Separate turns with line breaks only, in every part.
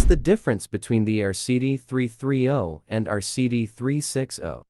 the difference between the RCD330 and RCD360?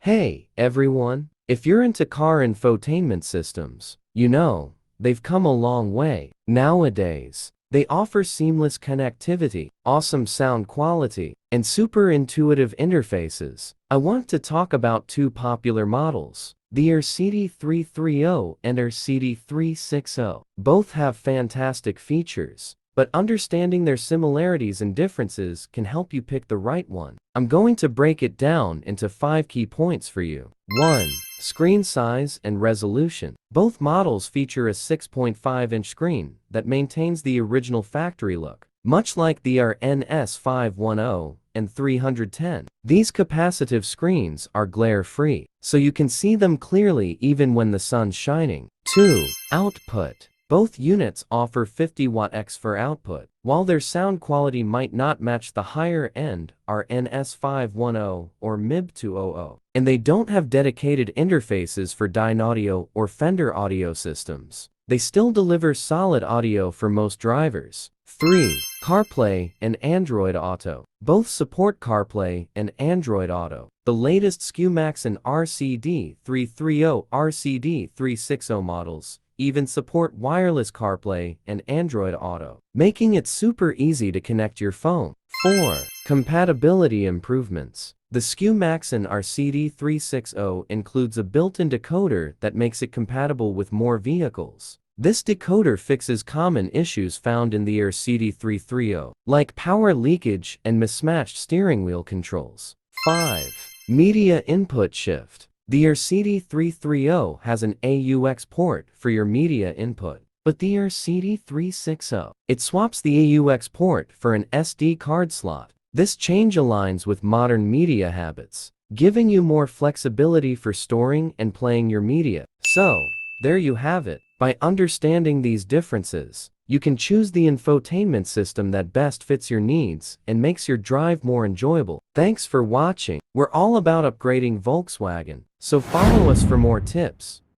Hey, everyone! If you're into car infotainment systems, you know, they've come a long way. Nowadays, they offer seamless connectivity, awesome sound quality, and super intuitive interfaces. I want to talk about two popular models, the RCD330 and RCD360. Both have fantastic features, but understanding their similarities and differences can help you pick the right one. I'm going to break it down into 5 key points for you. 1. Screen size and resolution. Both models feature a 6.5-inch screen that maintains the original factory look, much like the RNS510 and 310. These capacitive screens are glare-free, so you can see them clearly even when the sun's shining. 2. Output. Both units offer 50-watt XFR output. While their sound quality might not match the higher-end RNS510 or MIB200, and they don't have dedicated interfaces for Dynaudio or Fender audio systems, they still deliver solid audio for most drivers. 3. CarPlay and Android Auto. Both support CarPlay and Android Auto. The latest SKUMAX and RCD330, RCD360 models even support wireless CarPlay and Android Auto, making it super easy to connect your phone. 4. Compatibility improvements. The SKUMAX and RCD360 includes a built-in decoder that makes it compatible with more vehicles. This decoder fixes common issues found in the RCD330, like power leakage and mismatched steering wheel controls. 5. Media input shift. The RCD330 has an AUX port for your media input, but the RCD360, it swaps the AUX port for an SD card slot. This change aligns with modern media habits, giving you more flexibility for storing and playing your media. So, there you have it. By understanding these differences, you can choose the infotainment system that best fits your needs and makes your drive more enjoyable. Thanks for watching. We're all about upgrading Volkswagen, so follow us for more tips.